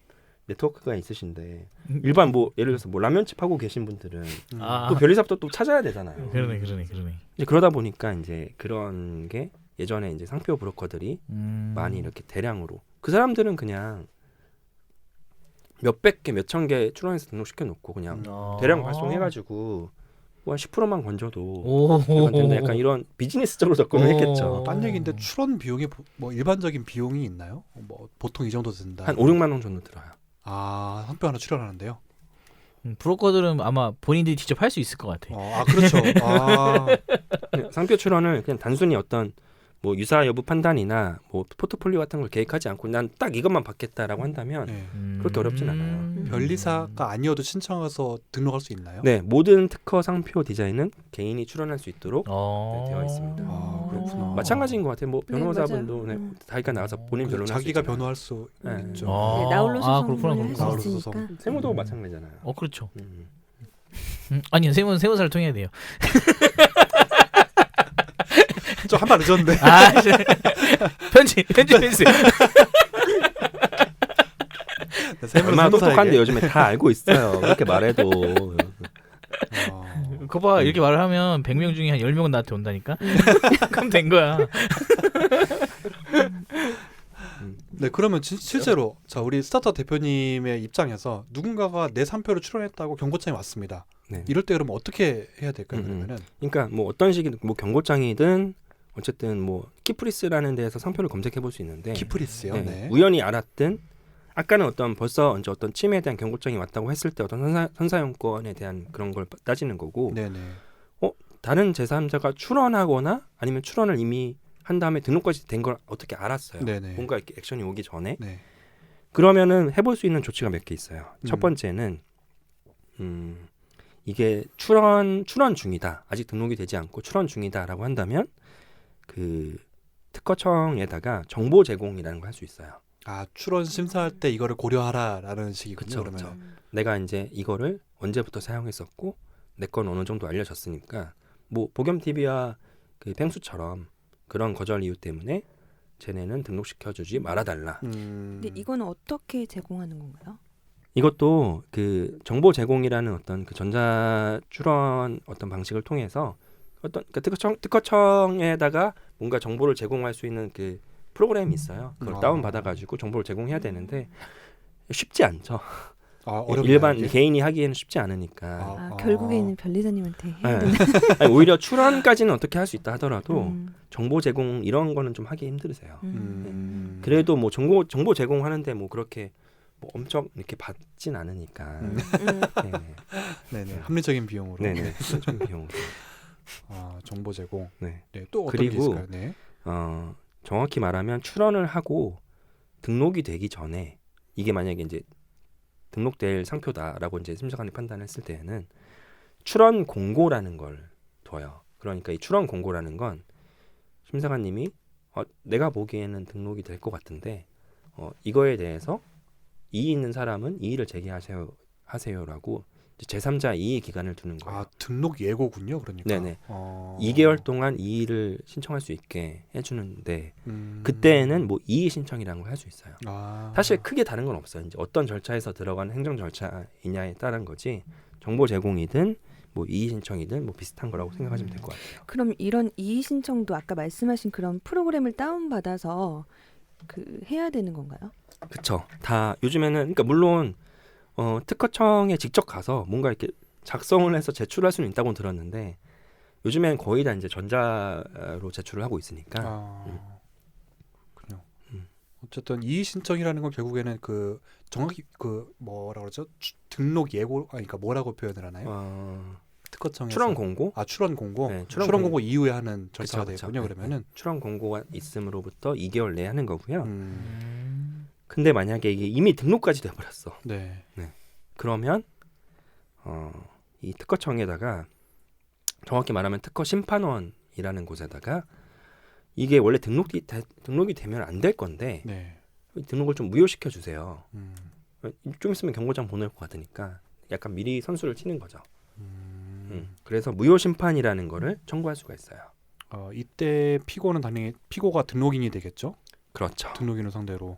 네트워크가 있으신데 일반 뭐 예를 들어서 뭐 라면집 하고 계신 분들은 아, 또 변리사부터 또 찾아야 되잖아요. 그러네. 이제 그러다 보니까 이제 그런 게 예전에 이제 상표 브로커들이 많이 이렇게 대량으로 그 사람들은 그냥 몇백 개, 몇천 개 출원해서 등록시켜 놓고 그냥 대량 발송해가지고 뭐 한 10%만 건져도 오. 약간 된다. 약간 이런 비즈니스적으로 접근을 했겠죠. 딴 얘기인데 출원 비용이 뭐 일반적인 비용이 있나요? 뭐 보통 이 정도 든다. 한 5, 6만 원 정도 들어요. 아, 상표 하나 출원하는데요? 브로커들은 아마 본인들이 직접 할 수 있을 것 같아. 그렇죠. 아, 상표 출원을 그냥 단순히 어떤 뭐 유사 여부 판단이나 뭐 포트폴리오 같은 걸 계획하지 않고 난 딱 이것만 받겠다라고 한다면 네. 그렇게 어렵진 않아요. 변리사가 아니어도 신청해서 등록할 수 있나요? 네, 모든 특허 상표 디자인은 개인이 출원할 수 있도록 어. 네, 되어 있습니다. 아, 그렇구나. 마찬가지인 것 같아요. 뭐 네, 변호사분도 맞아요. 자기가 나가서 본인 변론할 수 자기가 있잖아요. 변호할 수 네. 있죠. 네, 나홀로 아, 소송을 그렇구나, 할 수 나홀로 있으니까. 소송. 세무도 마찬가지잖아요. 그렇죠. 음. 아니요, 세무사를 통해야 돼요. 좀 한 발 늦었는데. 아, 이제 편집해주세요. 얼마나 똑똑한데 요즘에 다 알고 있어요. 그렇게 말해도. 그거 봐, 이렇게 말을 하면 100명 중에 한 10명은 나한테 온다니까. 그럼 된 거야. 네, 그러면 실제로 자 우리 스타터 대표님의 입장에서 누군가가 내 상표를 출원했다고 경고장이 왔습니다. 네. 이럴 때 그러면 어떻게 해야 될까요? 그러면은 그러니까 뭐 어떤 식의 뭐 경고장이든 어쨌든 뭐 키프리스라는 데에서 상표를 검색해 볼 수 있는데 키프리스요. 네, 네. 우연히 알았든 아까는 벌써 이제 어떤 침해에 대한 경고장이 왔다고 했을 때 어떤 선사용권에 대한 그런 걸 따지는 거고 네네. 다른 제3자가 출원하거나 아니면 출원을 이미 한 다음에 등록까지 된 걸 어떻게 알았어요. 네네. 뭔가 이렇게 액션이 오기 전에 네. 그러면은 해볼 수 있는 조치가 몇 개 있어요. 첫 음. 번째는 이게 출원 중이다. 아직 등록이 되지 않고 출원 중이다라고 한다면 그 특허청에다가 정보 제공이라는 걸 할 수 있어요. 아 출원 심사할 때 이거를 고려하라라는 식이군요. 그쵸, 그러면. 내가 이제 이거를 언제부터 사용했었고 내 건 어느 정도 알려졌으니까 뭐 보겸 TV와 그 펭수처럼 그런 거절 이유 때문에 쟤네는 등록시켜주지 말아달라. 근데 이거는 어떻게 제공하는 건가요? 이것도 그 정보 제공이라는 어떤 그 전자 출원 어떤 방식을 통해서 어떤 그 특허청에다가 뭔가 정보를 제공할 수 있는 그 프로그램이 있어요. 그걸 아. 다운 받아가지고 정보를 제공해야 되는데 쉽지 않죠. 아, 어렵나요, 일반 이게? 개인이 하기에는 쉽지 않으니까. 결국에는 변리사님한테 해야 네. 되나? 아니, 오히려 출원까지는 어떻게 할 수 있다 하더라도 음. 정보 제공 이런 거는 좀 하기 힘들으세요. 그래도 뭐 정보 제공하는데 뭐 그렇게 뭐 엄청 이렇게 받진 않으니까. 네. 네네. 합리적인 비용으로. 네네. 좀 비용. 아, 정보 제공. 네. 네. 또 어떤 그리고 게 있을까요? 네. 정확히 말하면 출원을 하고 등록이 되기 전에 이게 만약에 이제 등록될 상표다라고 이제 심사관이 판단했을 때에는 출원 공고라는 걸 둬요. 그러니까 이 출원 공고라는 건 심사관님이 내가 보기에는 등록이 될 것 같은데 이거에 대해서 이의 있는 사람은 이의를 제기하세요라고 제3자 이의 기간을 두는 거예요. 아, 등록 예고군요. 그러니까. 네네. 어... 2개월 동안 이의를 신청할 수 있게 해주는데 그때에는 뭐 이의 신청이라는 걸 할 수 있어요. 아... 사실 크게 다른 건 없어요. 이제 어떤 절차에서 들어가는 행정 절차이냐에 따른 거지 정보 제공이든 뭐 이의 신청이든 뭐 비슷한 거라고 생각하시면 될 것 같아요. 그럼 이런 이의 신청도 아까 말씀하신 그런 프로그램을 다운 받아서 해야 되는 건가요? 그렇죠. 다 요즘에는 그러니까 물론 특허청에 직접 가서 뭔가 이렇게 작성을 해서 제출할 수는 있다고 들었는데 요즘엔 거의 다 이제 전자로 제출을 하고 있으니까. 그렇군요. 어쨌든 이의 신청이라는 건 결국에는 그 정확히 그 뭐라 그러죠? 등록 예고 그러니까 뭐라고 표현을 하나요? 특허청에서 출원 공고? 출원 공고. 네, 출원 공고 이후에 하는 절차가 그쵸. 되군요. 그러면은 출원 공고가 있음으로부터 2개월 내에 하는 거고요. 근데 근데 만약에 이게 이미 등록까지 돼 버렸어. 네. 그러면 이 특허청에다가 정확히 말하면 특허 심판원이라는 곳에다가 이게 원래 등록이 되면 안 될 건데 네. 등록을 좀 무효시켜 주세요. 좀 있으면 경고장 보낼 것 같으니까 약간 미리 선수를 치는 거죠. 그래서 무효 심판이라는 거를 청구할 수가 있어요. 이때 피고는 당연히 피고가 등록인이 되겠죠? 그렇죠. 등록인을 상대로.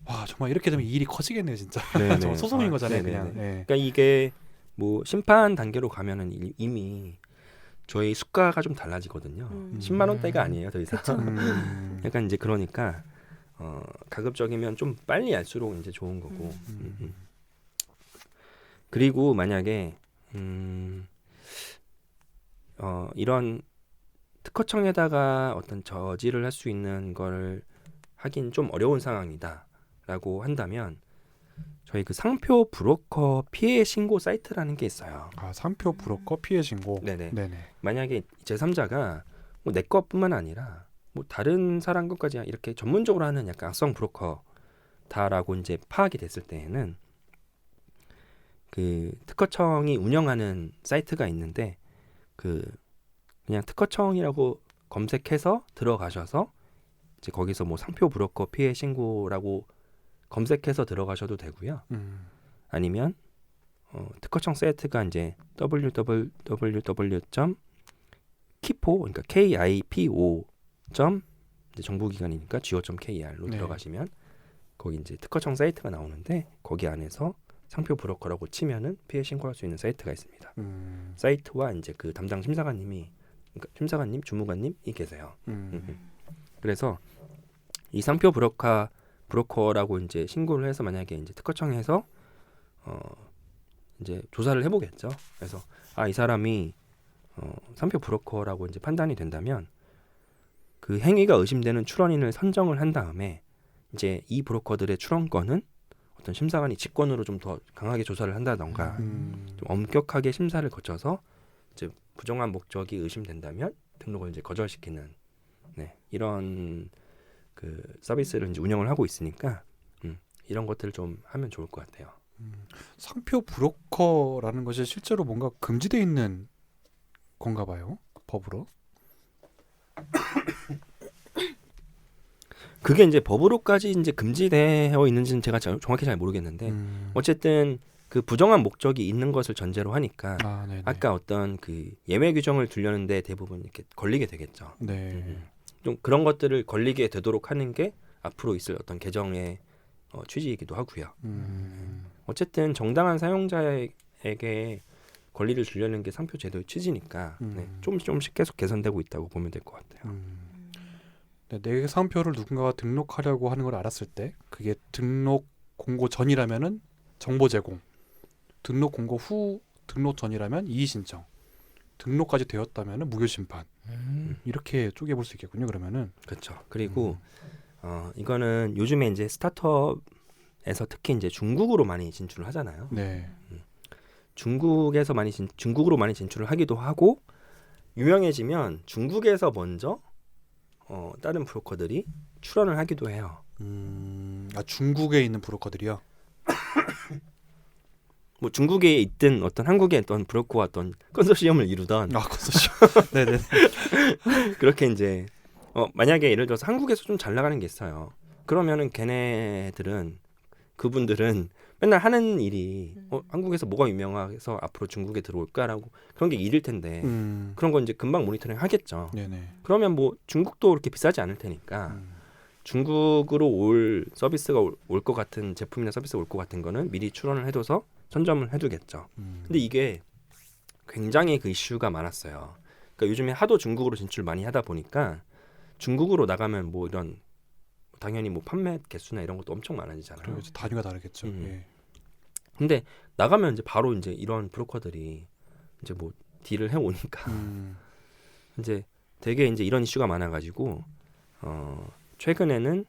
와 정말 이렇게 되면 이 일이 커지겠네요 진짜. 네네. 정말 소송인 거잖아요 네네네. 그냥. 네. 그러니까 이게 뭐 심판 단계로 가면은 이미 저희 수가가 좀 달라지거든요. 10만 원대가 아니에요 더 이상. 약간 이제 그러니까 가급적이면 좀 빨리 알수록 이제 좋은 거고. 그리고 만약에 이런 특허청에다가 어떤 저지를 할 수 있는 걸 하긴 좀 어려운 상황이다라고 한다면 저희 그 상표 브로커 피해 신고 사이트라는 게 있어요. 상표 브로커 피해 신고. 네네. 네네. 만약에 제3자가 뭐 내 것뿐만 아니라 뭐 다른 사람 것까지 이렇게 전문적으로 하는 약간 악성 브로커다라고 이제 파악이 됐을 때에는 그 특허청이 운영하는 사이트가 있는데 그냥 특허청이라고 검색해서 들어가셔서 이제 거기서 뭐 상표 브로커 피해 신고라고 검색해서 들어가셔도 되고요. 아니면 특허청 사이트가 이제 www.kipo 그러니까 kipo. 이제 정부기관이니까 go.kr로 네. 들어가시면 거기 이제 특허청 사이트가 나오는데 거기 안에서 상표 브로커라고 치면은 피해 신고할 수 있는 사이트가 있습니다. 사이트와 이제 그 담당 심사관님이 그러니까 심사관님, 주무관님이 계세요. 그래서 이 상표 브로커라고 이제 신고를 해서 만약에 이제 특허청에서 이제 조사를 해보겠죠. 그래서 이 사람이 상표 브로커라고 이제 판단이 된다면 그 행위가 의심되는 출원인을 선정을 한 다음에 이제 이 브로커들의 출원권은 어떤 심사관이 직권으로 좀 더 강하게 조사를 한다던가 좀 엄격하게 심사를 거쳐서 이제 부정한 목적이 의심된다면 등록을 이제 거절시키는 이런 그 서비스를 이제 운영을 하고 있으니까 이런 것들을 좀 하면 좋을 것 같아요. 상표 브로커라는 것이 실제로 뭔가 금지돼 있는 건가 봐요. 법으로. 그게 이제 법으로까지 이제 금지되어 있는지는 제가 정확히 잘 모르겠는데 어쨌든 그 부정한 목적이 있는 것을 전제로 하니까 네네. 아까 어떤 그 예외 규정을 두려는데 대부분 이렇게 걸리게 되겠죠. 네. 좀 그런 것들을 걸리게 되도록 하는 게 앞으로 있을 어떤 개정의 취지이기도 하고요. 어쨌든 정당한 사용자에게 권리를 주려는 게 상표 제도의 취지니까 조금씩 계속 개선되고 있다고 보면 될 것 같아요. 네, 내 상표를 누군가가 등록하려고 하는 걸 알았을 때 그게 등록 공고 전이라면은 정보 제공, 등록 공고 후 등록 전이라면 이의 신청, 등록까지 되었다면은 무효 심판. 이렇게 쪼개볼 수 있겠군요. 그러면은. 그렇죠. 그리고 이거는 요즘에 이제 스타트업에서 특히 이제 중국으로 많이 진출을 하잖아요. 네. 중국으로 많이 진출을 하기도 하고 유명해지면 중국에서 먼저 다른 브로커들이 출원을 하기도 해요. 중국에 있는 브로커들이요. 뭐 중국에 있든 어떤 한국의 어떤 브로커와 어떤 컨소시엄을 이루던 컨소시엄. 네네. 그렇게 이제 만약에 예를 들어서 한국에서 좀 잘 나가는 게 있어요. 그러면은 그분들은 맨날 하는 일이 한국에서 뭐가 유명해서 앞으로 중국에 들어올까라고 그런 게 일일 텐데 그런 건 이제 금방 모니터링 하겠죠. 네네. 그러면 뭐 중국도 그렇게 비싸지 않을 테니까 중국으로 올 서비스가 올 것 같은 제품이나 서비스가 올 것 같은 거는 미리 출원을 해둬서 선점을 해두겠죠. 근데 이게 굉장히 그 이슈가 많았어요. 그러니까 요즘에 하도 중국으로 진출 많이 하다 보니까 중국으로 나가면 뭐 이런 당연히 뭐 판매 개수나 이런 것도 엄청 많아지잖아요. 그리고 이제 단위가 다르겠죠. 예. 근데 나가면 이제 바로 이제 이런 브로커들이 이제 뭐 딜을 해 오니까 이제 되게 이제 이런 이슈가 많아가지고 최근에는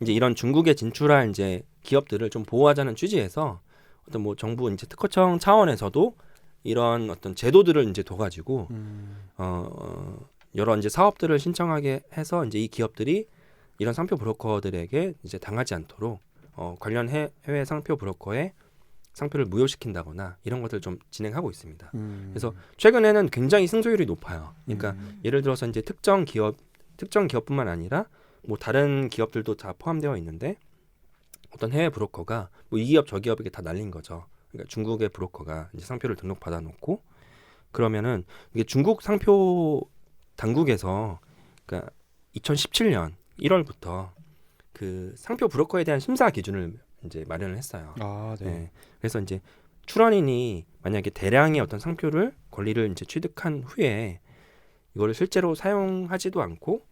이제 이런 중국에 진출할 이제 기업들을 좀 보호하자는 취지에서 어떤 뭐 정부 이제 특허청 차원에서도 이런 어떤 제도들을 이제 둬가지고 여러 이제 사업들을 신청하게 해서 이제 이 기업들이 이런 상표 브로커들에게 이제 당하지 않도록 관련 해외 상표 브로커의 상표를 무효시킨다거나 이런 것들을 좀 진행하고 있습니다. 그래서 최근에는 굉장히 승소율이 높아요. 그러니까 예를 들어서 이제 특정 기업뿐만 아니라 뭐 다른 기업들도 다 포함되어 있는데 어떤 해외 브로커가 뭐 이 기업 저 기업에게 다 날린 거죠. 그러니까 중국의 브로커가 이제 상표를 등록 받아놓고 그러면은 이게 중국 상표 당국에서 그러니까 2017년 1월부터 그 상표 브로커에 대한 심사 기준을 이제 마련을 했어요. 네. 그래서 이제 출원인이 만약에 대량의 어떤 상표를 권리를 이제 취득한 후에 이거를 실제로 사용하지도 않고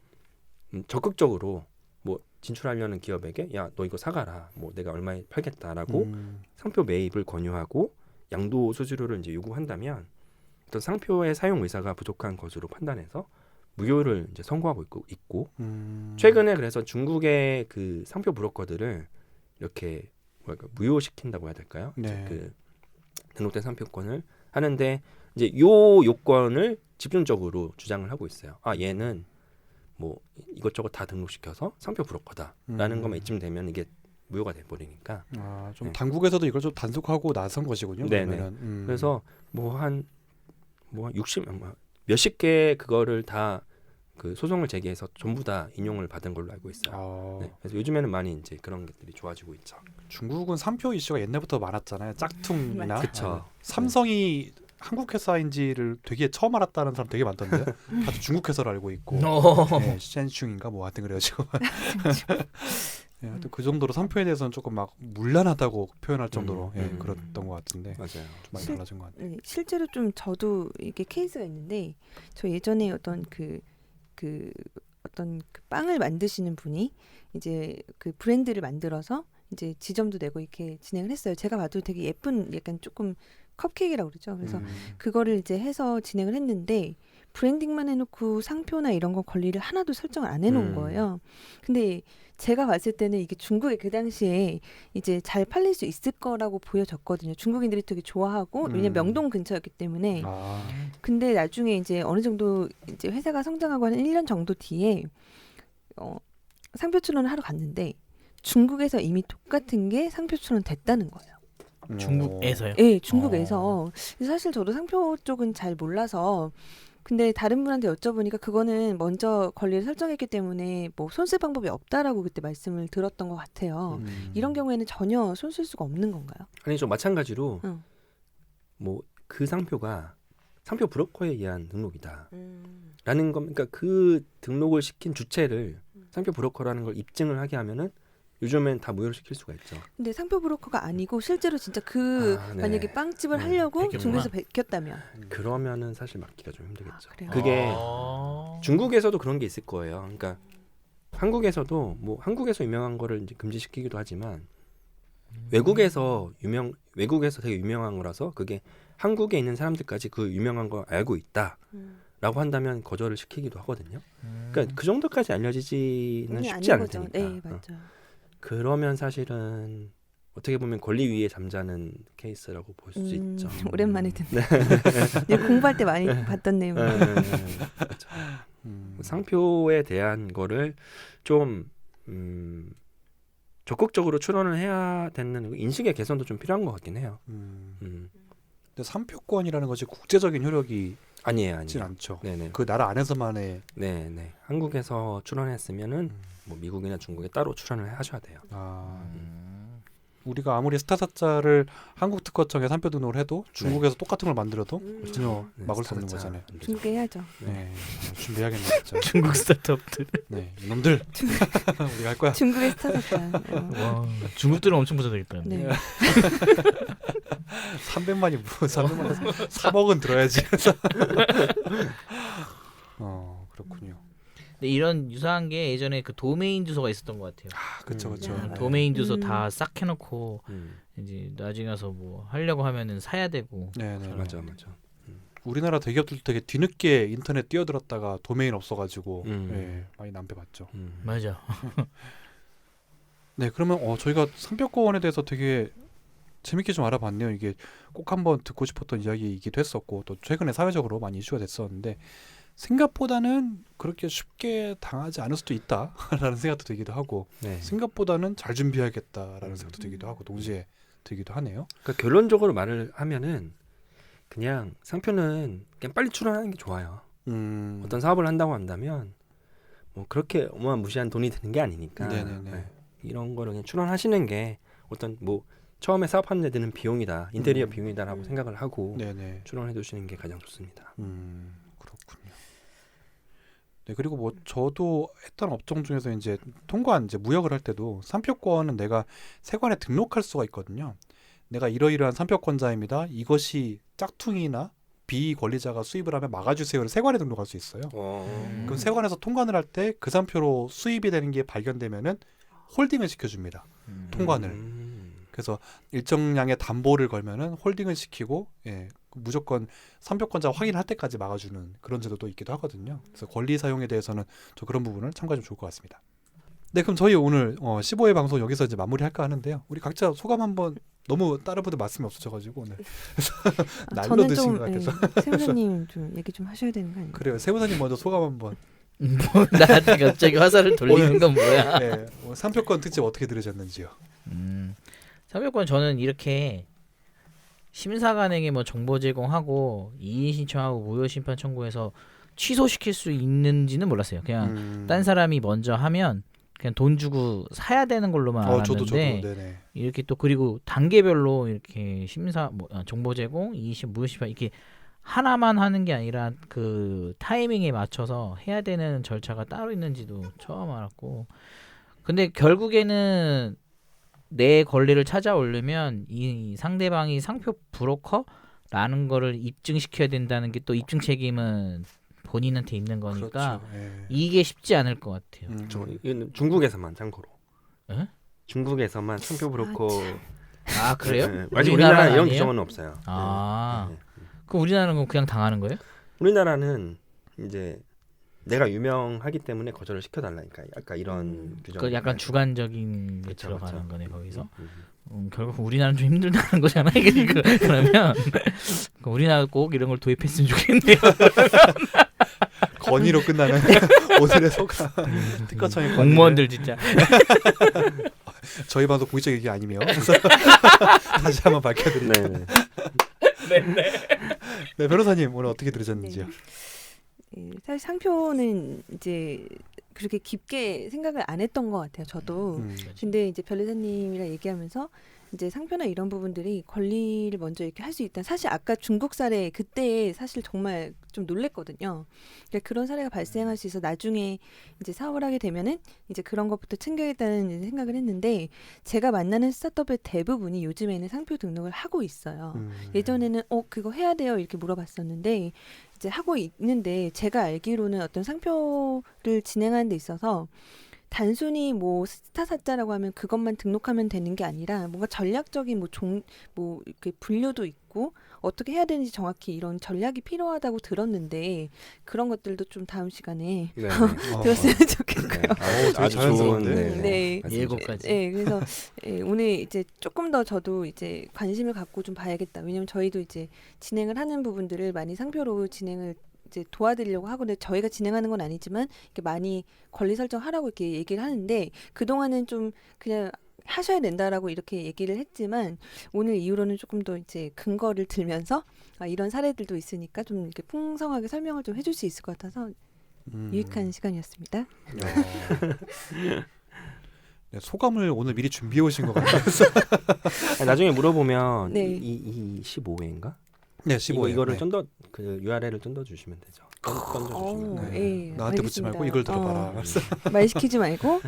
적극적으로 뭐 진출하려는 기업에게 야 너 이거 사가라 뭐 내가 얼마에 팔겠다라고 상표 매입을 권유하고 양도 수수료를 이제 요구한다면 어떤 상표의 사용 의사가 부족한 것으로 판단해서 무효를 이제 선고하고 있고 최근에 그래서 중국의 그 상표 브로커들을 이렇게 무효시킨다고 해야 될까요? 네. 그 등록된 상표권을 하는데 이제 요 요건을 집중적으로 주장을 하고 있어요. 아 얘는 뭐 이것저것 다 등록시켜서 상표 브로커다라는 것만 이쯤 되면 이게 무효가 돼버리니까. 좀 네. 당국에서도 이걸 좀 단속하고 나선 것이군요. 네네. 그러면은. 그래서 뭐 한 60 몇십 개 그거를 다 그 소송을 제기해서 전부 다 인용을 받은 걸로 알고 있어요. 네. 그래서 요즘에는 많이 이제 그런 것들이 좋아지고 있죠. 중국은 상표 이슈가 옛날부터 많았잖아요. 짝퉁이나 맞아요. 그쵸. 삼성이 한국 회사인지를 되게 처음 알았다는 사람 되게 많던데요. 다들 중국 회사로 알고 있고 네, 셴슌인가 뭐 하여튼 그래가지고 네, 하여튼 그 정도로 상표에 대해서는 조금 막 문란하다고 표현할 정도로 그랬던 것 같은데 맞아요. 좀 많이 달라진 것 같아요. 네, 실제로 좀 저도 이게 케이스가 있는데 저 예전에 어떤 어떤 그 빵을 만드시는 분이 이제 그 브랜드를 만들어서 이제 지점도 내고 이렇게 진행을 했어요. 제가 봐도 되게 예쁜 약간 조금 컵케이크라고 그러죠. 그래서 그거를 이제 해서 진행을 했는데 브랜딩만 해놓고 상표나 이런 거 권리를 하나도 설정을 안 해놓은 거예요. 근데 제가 봤을 때는 이게 중국에 그 당시에 이제 잘 팔릴 수 있을 거라고 보여졌거든요. 중국인들이 되게 좋아하고 왜냐면 명동 근처였기 때문에. 근데 나중에 이제 어느 정도 이제 회사가 성장하고 한 1년 정도 뒤에 상표 출원을 하러 갔는데 중국에서 이미 똑같은 게 상표 출원 됐다는 거예요. 중국에서요? 네, 중국에서. 그래서 사실 저도 상표 쪽은 잘 몰라서 근데 다른 분한테 여쭤보니까 그거는 먼저 권리를 설정했기 때문에 뭐 손쓸 방법이 없다라고 그때 말씀을 들었던 것 같아요. 이런 경우에는 전혀 손쓸 수가 없는 건가요? 아니죠. 마찬가지로 응. 뭐 그 상표가 상표 브로커에 의한 등록이다라는 것, 그러니까 그 등록을 시킨 주체를 상표 브로커라는 걸 입증을 하게 하면은 요즘엔 다 무효를 시킬 수가 있죠. 근데 상표 브로커가 아니고 실제로 진짜 네. 만약에 빵집을 하려고 베꼈구나. 중국에서 베꼈다면 그러면은 사실 막기가 좀 힘들겠죠. 그래요? 그게 중국에서도 그런 게 있을 거예요. 그러니까 한국에서도 뭐 한국에서 유명한 거를 이제 금지시키기도 하지만 외국에서 되게 유명한 거라서 그게 한국에 있는 사람들까지 그 유명한 거 알고 있다라고 한다면 거절을 시키기도 하거든요. 그러니까 그 정도까지 알려지지는 쉽지 않을 거죠. 테니까. 네, 맞죠. 그러면 사실은 어떻게 보면 권리 위에 잠자는 케이스라고 볼 수 있죠. 오랜만에 듣네. 공부할 때 많이 봤던 내용. 그렇죠. 상표에 대한 거를 좀 적극적으로 출원을 해야 되는 인식의 개선도 좀 필요한 것 같긴 해요. 근데 상표권이라는 것이 국제적인 효력이 아니에요. 있진 않죠. 네네. 그 나라 안에서만의 네네. 한국에서 출원했으면은 뭐 미국이나 중국에 따로 출원을 하셔야 돼요. 우리가 아무리 스타사자를 한국 특허청에 상표 등록을 해도 중국에서 똑같은 걸 만들어도 전혀 네, 막을 수 없는 스타사자 거잖아요. 안 되죠. 중국에 해야죠. 네, 준비해야겠네 진짜. 중국 스타트업들. 네, 이놈들 우리가 할 거야. 중국의 스타트업다. 와, 중국들은 엄청 부자 되겠다. 네. 300만이 뭐 300만 3억은 들어야지. 그렇군요. 근데 이런 유사한 게 예전에 그 도메인 주소가 있었던 것 같아요. 그렇죠, 그렇죠. 야. 도메인 주소 다 싹 해놓고 음. 이제 나중에 가서 뭐 하려고 하면은 사야 되고. 네, 맞아. 우리나라 대기업들도 되게 뒤늦게 인터넷 뛰어들었다가 도메인 없어가지고 음. 네, 많이 낭패봤죠. 맞아. 네, 그러면 저희가 상표권에 대해서 되게 재밌게 좀 알아봤네요. 이게 꼭 한번 듣고 싶었던 이야기이기도 했었고 또 최근에 사회적으로 많이 이슈가 됐었는데 생각보다는 그렇게 쉽게 당하지 않을 수도 있다라는 생각도 들기도 하고 네. 생각보다는 잘 준비해야겠다라는 생각도 들기도 하고 동시에 들기도 하네요. 그러니까 결론적으로 말을 하면은 그냥 상표는 그냥 빨리 출원하는 게 좋아요. 어떤 사업을 한다고 한다면 뭐 그렇게 어마무시한 돈이 드는 게 아니니까 네네네. 네. 이런 거를 그냥 출원하시는 게 어떤 뭐 처음에 사업하는 데 드는 비용이다, 인테리어 비용이다라고 생각을 하고 네네. 출원해 두시는 게 가장 좋습니다. 그렇군요. 네, 그리고 뭐 저도 했던 업종 중에서 이제 통관 이제 무역을 할 때도 상표권은 내가 세관에 등록할 수가 있거든요. 내가 이러이러한 상표권자입니다. 이것이 짝퉁이나 비권리자가 수입을 하면 막아주세요를 세관에 등록할 수 있어요. 그럼 세관에서 통관을 할 때 그 상표로 수입이 되는 게 발견되면은 홀딩을 시켜줍니다. 통관을. 그래서 일정량의 담보를 걸면은 홀딩을 시키고 무조건 상표권자 확인할 때까지 막아주는 그런 제도도 있기도 하거든요. 그래서 권리 사용에 대해서는 저 그런 부분을 참고하면 좋을 것 같습니다. 네, 그럼 저희 오늘 15회 방송 여기서 이제 마무리할까 하는데요. 우리 각자 소감 한번 너무 다른 분들 말씀이 없어져가지고 오늘 날로 저는 드신 좀 것 같아서. 세무사님 좀 얘기 좀 하셔야 되는 거 아니에요? 그래요. 세무사님 먼저 소감 한번. 뭐 나한테 갑자기 화살을 돌리는 건 뭐야? 네, 오늘 상표권 특집 어떻게 들으셨는지요? 상표권 저는 이렇게 심사관에게 뭐 정보 제공하고 이의 신청하고 무효 심판 청구해서 취소시킬 수 있는지는 몰랐어요. 그냥 딴 사람이 먼저 하면 그냥 돈 주고 사야 되는 걸로만 저도 알았는데 네네. 이렇게 또 그리고 단계별로 이렇게 심사 정보 제공, 이의 심 무효 심판 이렇게 하나만 하는 게 아니라 그 타이밍에 맞춰서 해야 되는 절차가 따로 있는지도 처음 알았고 근데 결국에는 내 권리를 찾아오려면 이 상대방이 상표 브로커라는 거를 입증시켜야 된다는 게 또 입증 책임은 본인한테 있는 거니까 그렇죠. 예. 이게 쉽지 않을 것 같아요. 이건 중국에서만 참고로. 에? 중국에서만 상표 브로커. 아 그래요? 네, 아직 우리나라 우리나라는 이런 아니에요? 규정은 없어요. 아. 네, 네. 그럼 우리나라는 그냥 당하는 거예요? 우리나라는 이제 내가 유명하기 때문에 거절을 시켜달라니까. 약간 이런 규정. 그 약간 주관적인 게 그쵸, 들어가는 그쵸. 거네 거기서. 음. 결국 우리나라는 좀 힘들다는 거잖아요. 그러면 우리나라 꼭 이런 걸 도입했으면 좋겠네요. 건의로 끝나는 오늘의 소감. 특허청의 공무원들 진짜. 저희 방송 공식적 얘기 아니며 다시 한번 밝혀드립니다. 네네. 네, 변호사님 오늘 어떻게 들으셨는지요? 예, 사실 상표는 이제 그렇게 깊게 생각을 안 했던 것 같아요. 저도. 근데 이제 변호사님이랑 얘기하면서 이제 상표나 이런 부분들이 권리를 먼저 이렇게 할 수 있다. 사실 아까 중국 사례 그때 사실 정말 좀 놀랬거든요. 그러니까 그런 사례가 발생할 수 있어 나중에 이제 사업을 하게 되면은 이제 그런 것부터 챙겨야겠다는 생각을 했는데 제가 만나는 스타트업의 대부분이 요즘에는 상표 등록을 하고 있어요. 예전에는 그거 해야 돼요 이렇게 물어봤었는데 이제 하고 있는데 제가 알기로는 어떤 상표를 진행하는 데 있어서 단순히 뭐 스타사자라고 하면 그것만 등록하면 되는 게 아니라 뭔가 전략적인 뭐 이렇게 분류도 있고 어떻게 해야 되는지 정확히 이런 전략이 필요하다고 들었는데 그런 것들도 좀 다음 시간에 네. 들었으면 좋겠고요. 되게 자연스러운데. 네. 예고까지. 네, 그래서 오늘 이제 조금 더 저도 이제 관심을 갖고 좀 봐야겠다. 왜냐면 저희도 이제 진행을 하는 부분들을 많이 상표로 진행을 이제 도와드리려고 하거든요. 저희가 진행하는 건 아니지만 이렇게 많이 권리 설정하라고 이렇게 얘기를 하는데 그동안은 좀 그냥 하셔야 된다라고 이렇게 얘기를 했지만 오늘 이후로는 조금 더 이제 근거를 들면서 이런 사례들도 있으니까 좀 이렇게 풍성하게 설명을 좀 해줄 수 있을 것 같아서 유익한 시간이었습니다. 네, 소감을 오늘 미리 준비해 오신 것 같아요. 나중에 물어보면 네. 이 15회인가? 네, 15회. 이거를 네. 좀 더 그 URL을 좀 더 주시면 되죠. 던져주시면. 네. 나한테 묻지 말고 이걸 들어봐라. 말 시키지 말고.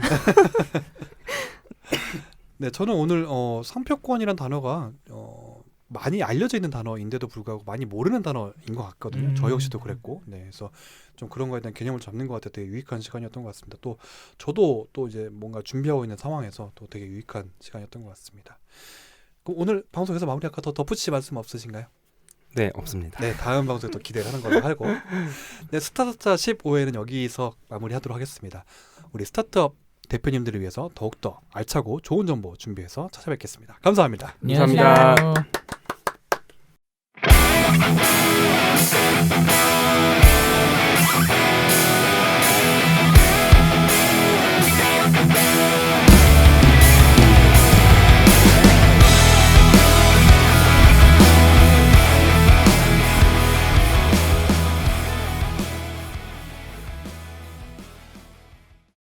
네, 저는 오늘 상표권이란 단어가 많이 알려져 있는 단어인데도 불구하고 많이 모르는 단어인 것 같거든요. 저 역시도 그랬고, 네, 그래서 좀 그런 거에 대한 개념을 잡는 것 같아 되게 유익한 시간이었던 것 같습니다. 또 저도 또 이제 뭔가 준비하고 있는 상황에서 또 되게 유익한 시간이었던 것 같습니다. 그럼 오늘 방송에서 마무리 아까 더 덧붙이실 말씀 없으신가요? 네, 없습니다. 네, 다음 방송에 또 기대를 하는 걸로 하고, 네, 스타트업 15회는 여기서 마무리하도록 하겠습니다. 우리 스타트업 대표님들을 위해서 더욱더 알차고 좋은 정보 준비해서 찾아뵙겠습니다. 감사합니다. 감사합니다. 안녕하세요.